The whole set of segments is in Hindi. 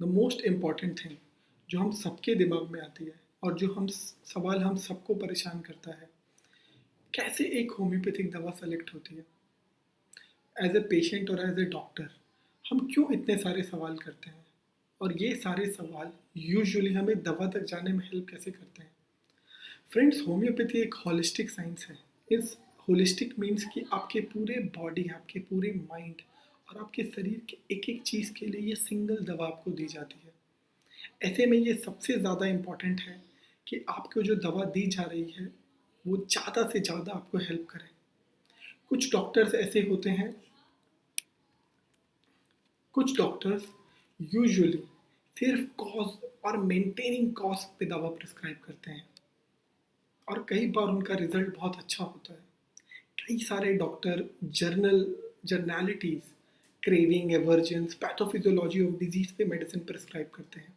द मोस्ट इम्पॉर्टेंट थिंग जो हम सबके दिमाग में आती है और जो हम सवाल हम सबको परेशान करता है, कैसे एक होम्योपैथिक दवा सेलेक्ट होती है। एज ए पेशेंट और एज ए डॉक्टर हम क्यों इतने सारे सवाल करते हैं, और ये सारे सवाल यूजुअली हमें दवा तक जाने में हेल्प कैसे करते हैं। फ्रेंड्स, होम्योपैथी एक होलिस्टिक साइंस है। इस होलिस्टिक मीन्स कि आपके पूरे बॉडी, आपके पूरे माइंड और आपके शरीर के एक एक चीज़ के लिए ये सिंगल दवा आपको दी जाती है। ऐसे में ये सबसे ज़्यादा इम्पॉर्टेंट है कि आपको जो दवा दी जा रही है वो ज़्यादा से ज़्यादा आपको हेल्प करे। कुछ डॉक्टर्स ऐसे होते हैं, कुछ डॉक्टर्स यूजुअली सिर्फ कॉज और मेंटेनिंग कॉज पे दवा प्रिस्क्राइब करते हैं, और कई बार उनका रिजल्ट बहुत अच्छा होता है। कई सारे doctor generalities, craving, aversions, pathophysiology of disease पे मेडिसिन प्रिस्क्राइब करते हैं।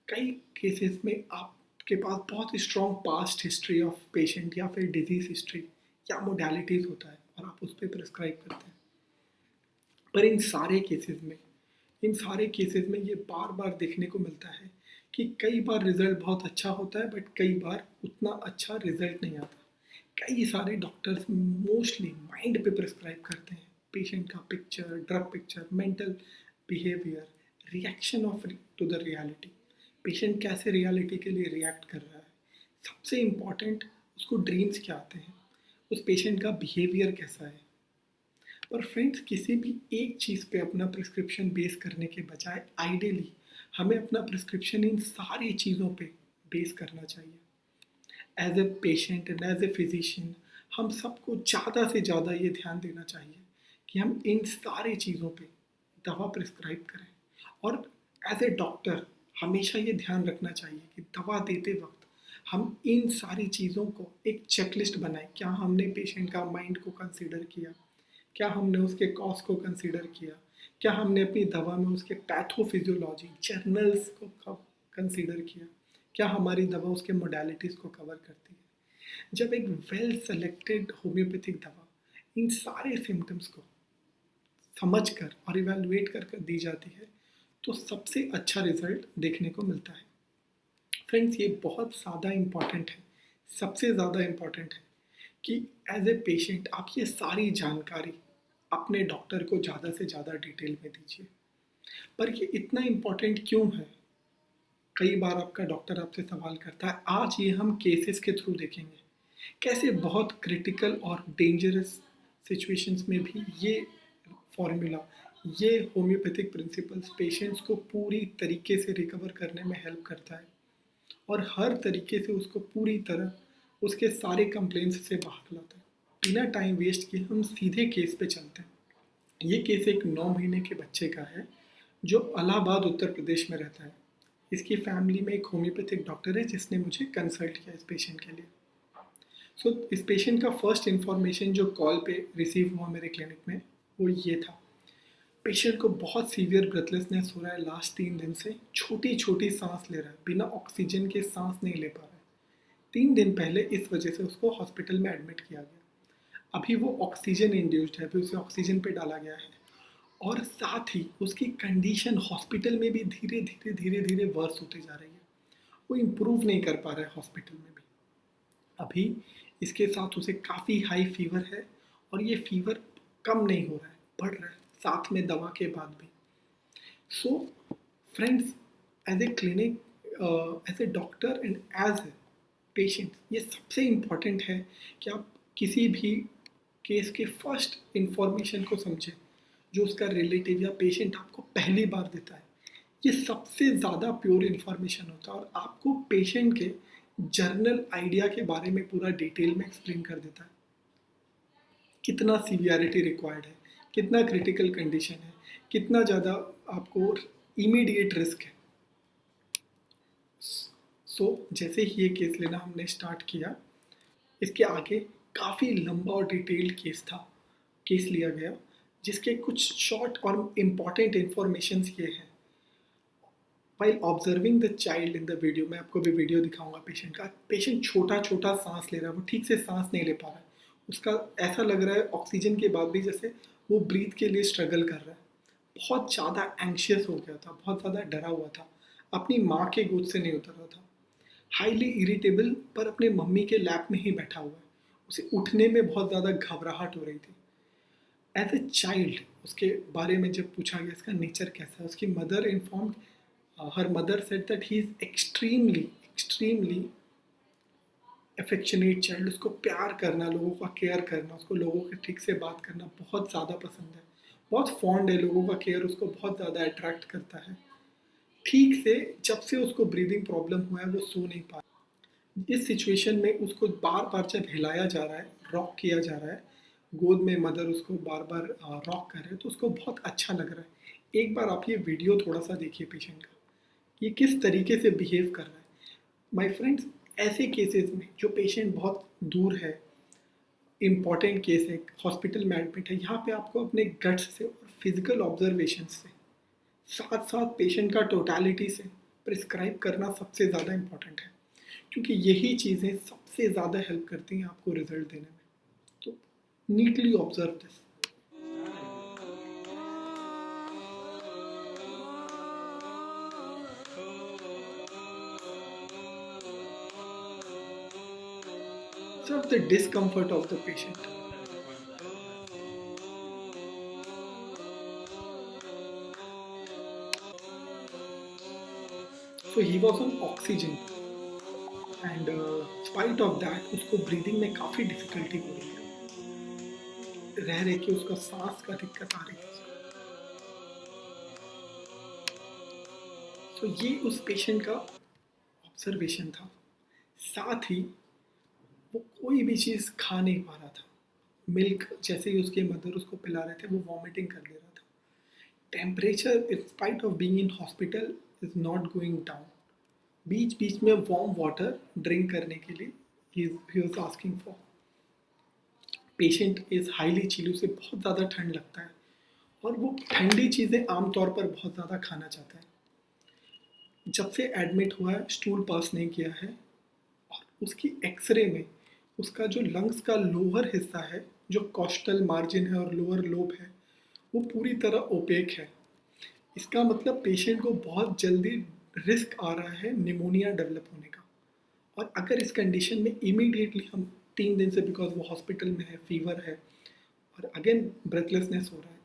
कई केसेस में आपके पास बहुत strong past history of patient या फिर डिजीज हिस्ट्री या मोडालिटीज होता है और आप उस पर प्रिस्क्राइब करते हैं। पर इन सारे केसेस में ये बार बार देखने को मिलता है कि कई बार रिजल्ट बहुत अच्छा होता है, बट कई बार उतना अच्छा रिजल्ट नहीं आता। कई सारे डॉक्टर्स मोस्टली माइंड पे प्रिस्क्राइब करते हैं। पेशेंट का picture, drug picture, mental behaviour, reaction of to the reality, patient कैसे रियलिटी के लिए रिएक्ट कर रहा है, सबसे इम्पॉर्टेंट उसको ड्रीम्स क्या आते हैं, उस पेशेंट का बिहेवियर कैसा है। पर फ्रेंड्स, किसी भी एक चीज़ पे अपना प्रिस्क्रिप्शन बेस करने के बजाय आइडियली हमें अपना प्रिस्क्रिप्शन इन सारी चीज़ों पे बेस करना चाहिए। As a patient and as a physician हम सबको ज़्यादा से ज़्यादा ये ध्यान देना चाहिए कि हम इन सारी चीज़ों पे दवा प्रिस्क्राइब करें। और एज ए डॉक्टर हमेशा ये ध्यान रखना चाहिए कि दवा देते वक्त हम इन सारी चीज़ों को एक चेकलिस्ट बनाएं। क्या हमने पेशेंट का माइंड को कंसीडर किया, क्या हमने उसके कॉज को कंसीडर किया, क्या हमने अपनी दवा में उसके पैथोफिजियोलॉजी जर्नल्स को कंसीडर किया, क्या हमारी दवा उसके मोडालिटीज़ को कवर करती है। जब एक वेल सेलेक्टेड होम्योपैथिक दवा इन सारे सिम्टम्स को समझकर और इवेलुएट कर दी जाती है तो सबसे अच्छा रिजल्ट देखने को मिलता है। फ्रेंड्स, ये बहुत ज़्यादा इम्पॉर्टेंट है, सबसे ज़्यादा इम्पॉर्टेंट है कि एज ए पेशेंट आप ये सारी जानकारी अपने डॉक्टर को ज़्यादा से ज़्यादा डिटेल में दीजिए। पर ये इतना इम्पॉर्टेंट क्यों है? कई बार आपका डॉक्टर आपसे सवाल करता है। आज ये हम केसेस के थ्रू देखेंगे कैसे बहुत क्रिटिकल और डेंजरस सिचुएशंस में भी ये फॉर्मूला, ये होम्योपैथिक प्रिंसिपल्स पेशेंट्स को पूरी तरीके से रिकवर करने में हेल्प करता है और हर तरीके से उसको पूरी तरह उसके सारे कंप्लेंट्स से बाहर लाता है। बिना टाइम वेस्ट किए हम सीधे केस पे चलते हैं। ये केस एक 9 महीने के बच्चे का है जो इलाहाबाद उत्तर प्रदेश में रहता है। इसकी फैमिली में एक होम्योपैथिक डॉक्टर है जिसने मुझे कंसल्ट किया इस पेशेंट के लिए। इस पेशेंट का फर्स्ट इन्फॉर्मेशन जो कॉल पे रिसीव हुआ मेरे क्लिनिक में वो ये था। पेशेंट को बहुत सीवियर ब्रेथलेसनेस हो रहा है, लास्ट 3 दिन से छोटी छोटी सांस ले रहा है, बिना ऑक्सीजन के सांस नहीं ले पा रहा है। 3 दिन पहले इस वजह से उसको हॉस्पिटल में एडमिट किया गया। अभी वो ऑक्सीजन इंड्यूस्ड है, अभी उसे ऑक्सीजन पे डाला गया है और साथ ही उसकी कंडीशन हॉस्पिटल में भी धीरे धीरे धीरे धीरे वर्स होती जा रही है। वो इम्प्रूव नहीं कर पा रहा है हॉस्पिटल में भी। अभी इसके साथ उसे काफ़ी हाई फीवर है और ये फीवर कम नहीं हो रहा है, बढ़ रहा है साथ में दवा के बाद भी। So friends, as a clinic, as a doctor and as a patient, ये सबसे इम्पॉर्टेंट है कि आप किसी भी केस के फर्स्ट इंफॉर्मेशन को समझें जो उसका रिलेटिव या पेशेंट आपको पहली बार देता है। ये सबसे ज़्यादा प्योर इन्फॉर्मेशन होता है और आपको पेशेंट के जर्नल आइडिया के बारे में पूरा डिटेल में एक्सप्लेन कर देता है। कितना सीवियरिटी रिक्वायर्ड है, कितना क्रिटिकल कंडीशन है, कितना ज़्यादा आपको इमीडिएट रिस्क है। जैसे ही ये केस लेना हमने स्टार्ट किया, इसके आगे काफ़ी लंबा और डिटेल्ड केस लिया गया जिसके कुछ शॉर्ट और इम्पॉर्टेंट इन्फॉर्मेशन ये हैं। While observing the child in the video, मैं आपको भी वीडियो दिखाऊंगा पेशेंट का। पेशेंट छोटा छोटा सांस ले रहा है, वो ठीक से सांस नहीं ले पा रहा है। उसका ऐसा लग रहा है ऑक्सीजन के बाद भी जैसे वो ब्रीथ के लिए स्ट्रगल कर रहा है। बहुत ज़्यादा एंशियस हो गया था, बहुत ज़्यादा डरा हुआ था, अपनी माँ के गोद से नहीं उतर रहा था, हाईली इरिटेबल, पर अपने मम्मी के लैप में ही बैठा हुआ है, उसे उठने में बहुत ज़्यादा घबराहट हो रही थी। एज ए चाइल्ड उसके बारे में जब पूछा गया इसका नेचर कैसा है, उसकी mother informed, her mother said that he is extremely extremely affectionate child. उसको प्यार करना, लोगों का केयर करना, उसको लोगों के ठीक से बात करना बहुत ज़्यादा पसंद है, बहुत फॉन्ड है, लोगों का केयर उसको बहुत ज़्यादा अट्रैक्ट करता है। ठीक से जब से उसको ब्रीदिंग प्रॉब्लम हुआ है वो सो नहीं पा रहा। इस सिचुएशन में उसको बार बार जब हिलाया जा रहा है, रॉक किया जा रहा है, गोद में मदर उसको बार बार रॉक कर रहे हैं, तो उसको बहुत अच्छा लग रहा है। एक बार आप ये वीडियो थोड़ा सा देखिए पेशेंट का, ये किस तरीके से बिहेव कर रहा है। माय फ्रेंड्स, ऐसे केसेस में जो पेशेंट बहुत दूर है, इम्पॉर्टेंट केस है, हॉस्पिटल में एडमिट है, यहाँ पे आपको अपने गट्स से और फिजिकल ऑब्जर्वेशन से साथ साथ पेशेंट का टोटालिटी से प्रिस्क्राइब करना सबसे ज़्यादा इम्पॉर्टेंट है, क्योंकि यही चीज़ें सबसे ज़्यादा हेल्प करती हैं आपको रिजल्ट देने में। तो neatly observe this. Observe the discomfort of the patient. So he was on oxygen and spite of that उसको ब्रीदिंग में काफ़ी डिफिकल्टी हो रही है, रह रहे कि उसका सांस का दिक्कत आ रही है उसको। तो ये उस पेशेंट का ऑब्जर्वेशन था। साथ ही वो कोई भी चीज़ खा नहीं पा रहा था। मिल्क जैसे ही उसके मदर उसको पिला रहे थे वो वॉमिटिंग कर दे रहा था। Temperature in spite of being in hospital is not going down. बीच बीच में वार्म वाटर ड्रिंक करने के लिए ही was asking for. Patient is highly chill, उसे बहुत ज़्यादा ठंड लगता है और वो ठंडी चीज़ें आमतौर पर बहुत ज़्यादा खाना चाहता है। जब से एडमिट हुआ है स्टूल पास नहीं किया है, और उसकी एक्सरे में उसका जो लंग्स का लोअर हिस्सा है, जो कॉस्टल मार्जिन है और लोअर लोब है, वो पूरी तरह ओपेक है। इसका मतलब पेशेंट को बहुत जल्दी रिस्क आ रहा है निमोनिया डेवलप होने का। और अगर इस कंडीशन में इमीडिएटली हम 3 दिन से, बिकॉज वो हॉस्पिटल में है, फीवर है और अगेन ब्रेथलेसनेस हो रहा है,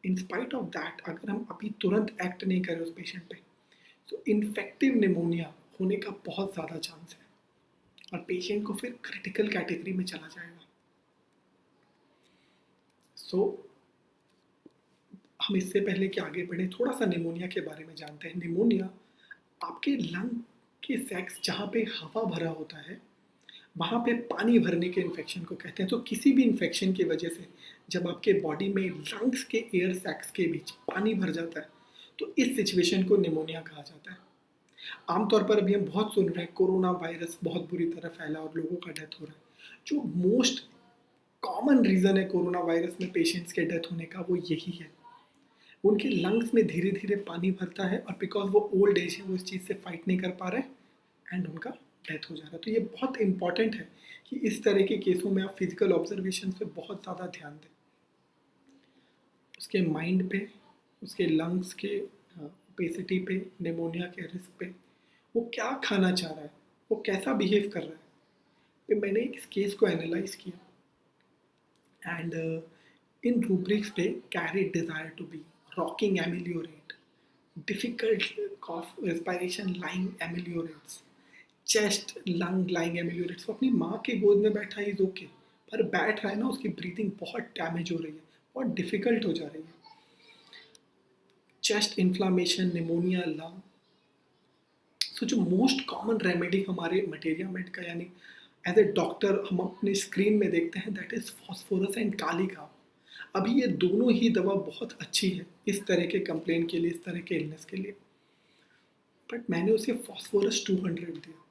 इन स्पाइट ऑफ दैट अगर हम अभी तुरंत एक्ट नहीं करें उस पेशेंट पे, तो इन्फेक्टिव निमोनिया होने का बहुत ज़्यादा चांस है और पेशेंट को फिर क्रिटिकल कैटेगरी में चला जाएगा। सो हम इससे पहले कि आगे बढ़े थोड़ा सा निमोनिया के बारे में जानते हैं। निमोनिया आपके लंग के सैक्स जहाँ पे हवा भरा होता है वहाँ पे पानी भरने के इन्फेक्शन को कहते हैं। तो किसी भी इन्फेक्शन की वजह से जब आपके बॉडी में लंग्स के एयर सैक्स के बीच पानी भर जाता है तो इस सिचुएशन को निमोनिया कहा जाता है। आमतौर पर अभी हम बहुत सुन रहे हैं कोरोना वायरस बहुत बुरी तरह फैला और लोगों का डेथ हो रहा है। जो मोस्ट कॉमन रीज़न है कोरोना वायरस में पेशेंट्स के डेथ होने का वो यही है, उनके लंग्स में धीरे धीरे पानी भरता है और बिकॉज वो ओल्ड एज है वो इस चीज़ से फाइट नहीं कर पा रहे एंड उनका डेथ हो जा रहा है। तो ये बहुत इंपॉर्टेंट है कि इस तरह के केसों में आप फिजिकल ऑब्जर्वेशन पे बहुत ज़्यादा ध्यान दें, उसके माइंड पे, उसके लंग्स के ओपेसिटी पे, निमोनिया के रिस्क पे, वो क्या खाना चाह रहा है, वो कैसा बिहेव कर रहा है। फिर मैंने इस केस को एनालाइज किया एंड इन रूब्रिक्स पे carry desire to be, rocking ameliorate, difficult cough respiration lying ameliorates, chest lung lying ameliorates. वो अपनी माँ के गोद में बैठा इज ओके, पर बैठ रहा है ना, उसकी ब्रीथिंग बहुत डैमेज हो रही है, बहुत डिफिकल्ट हो जा रही है। Chest inflammation, pneumonia, lung. So जो मोस्ट कॉमन रेमेडी हमारे मटेरिया मेड का, यानी एज ए डॉक्टर हम अपने स्क्रीन में देखते हैं, that is phosphorus and Kalika. अभी ये दोनों ही दवा बहुत अच्छी है इस तरह के कंप्लेन के लिए, इस तरह के इलनेस के लिए, बट मैंने उसे फॉस्फोरस 200 दिया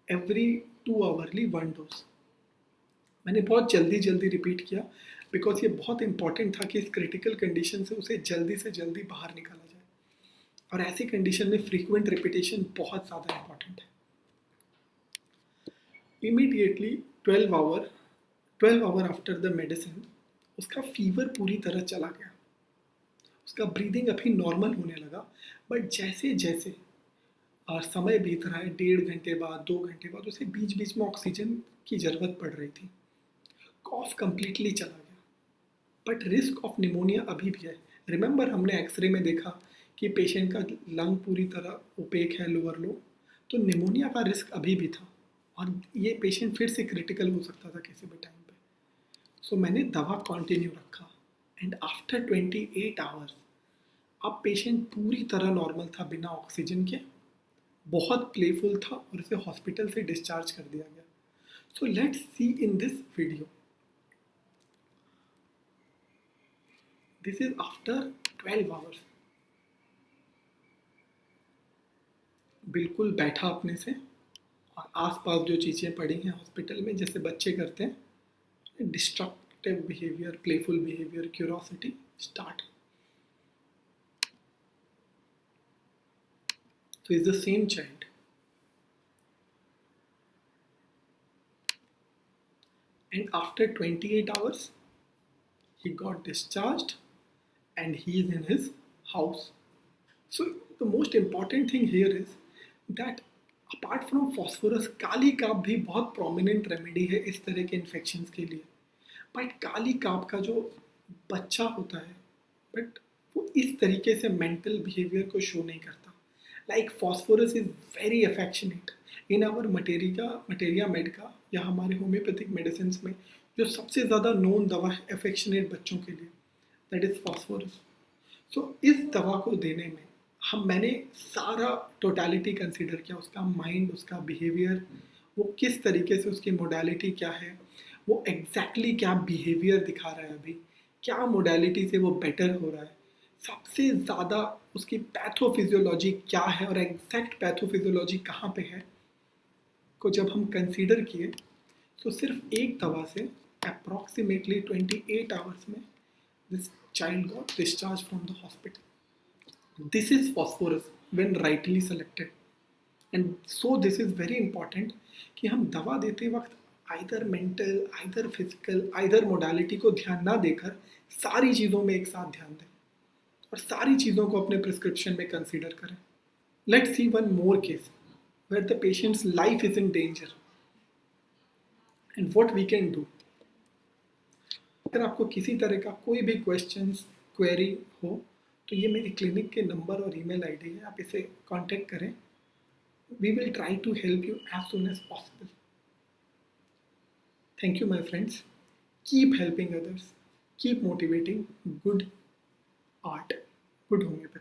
एवरी 2 आवरली 1 डोज। मैंने बहुत जल्दी जल्दी रिपीट किया बिकॉज ये बहुत इंपॉर्टेंट था कि इस क्रिटिकल कंडीशन से उसे से जल्दी बाहर निकाला जाए, और ऐसी कंडीशन में फ्रीक्वेंट रिपीटेशन बहुत ज़्यादा इंपॉर्टेंट है। Immediately 12 hour after the medicine उसका फीवर पूरी तरह चला गया। उसका ब्रीदिंग अभी नॉर्मल होने लगा, बट जैसे जैसे और समय बीत रहा है, 1.5 घंटे बाद, 2 घंटे बाद उसे बीच बीच में ऑक्सीजन की ज़रूरत पड़ रही थी। कॉफ कंप्लीटली चला गया, बट रिस्क ऑफ निमोनिया अभी भी है। रिमेंबर हमने एक्सरे में देखा कि पेशेंट का लंग पूरी तरह ओपेक है, लोअर लो, तो निमोनिया का रिस्क अभी भी था और ये पेशेंट फिर से क्रिटिकल हो सकता था किसी भी टाइम पे। सो मैंने दवा कंटिन्यू रखा एंड आफ्टर 28 आवर्स अब पेशेंट पूरी तरह नॉर्मल था बिना ऑक्सीजन के, बहुत प्लेफुल था और उसे हॉस्पिटल से डिस्चार्ज कर दिया गया। So let's see in this video, this is after 12 hours. बिल्कुल बैठा अपने से और आसपास जो चीज़ें पड़ी हैं हॉस्पिटल में जैसे बच्चे करते हैं, destructive behaviour, playful behaviour, curiosity start. तो is the same child and after 28 hours he got discharged and he is in his house. So the most important thing here is that apart from phosphorus, काली काप भी बहुत prominent remedy है इस तरह के infections के लिए। बट काली काप का जो बच्चा होता है, बट वो इस तरीके से मेंटल बिहेवियर को शो नहीं करता। Like phosphorus is very affectionate in our materia made का या हमारे होम्योपैथिक मेडिसिन में जो सबसे ज़्यादा नोन दवा है अफेक्शनेट बच्चों के लिए, दैट इज़ फॉस्फोरस। सो इस दवा को देने में मैंने सारा टोटलिटी कंसिडर किया, उसका माइंड, उसका बिहेवियर, वो किस तरीके से, उसकी मोडालिटी क्या है, वो एग्जैक्टली क्या बिहेवियर दिखा रहा है अभी, क्या मोडालिटी से वो बेटर हो रहा है, सबसे ज़्यादा उसकी पैथोफिजियोलॉजी क्या है और एग्जैक्ट पैथोफिजियोलॉजी कहाँ पे है को जब हम कंसीडर किए तो सिर्फ एक दवा से अप्रॉक्सीमेटली 28 आवर्स में this child got discharge from the hospital. This is phosphorus when rightly selected and so this is very important कि हम दवा देते वक्त either mental, either physical, either modality को ध्यान ना देकर सारी चीज़ों में एक साथ ध्यान दें और सारी चीज़ों को अपने प्रिस्क्रिप्शन में कंसीडर करें। Let's see one more case where the patient's life is in danger and what we can do. अगर आपको किसी तरह का कोई भी क्वेश्चंस, क्वेरी हो तो ये मेरी क्लिनिक के नंबर और ईमेल आईडी है, आप इसे कांटेक्ट करें। We will try to help you as soon as possible. Thank you my friends, keep helping others, keep motivating good art, good homeopathy.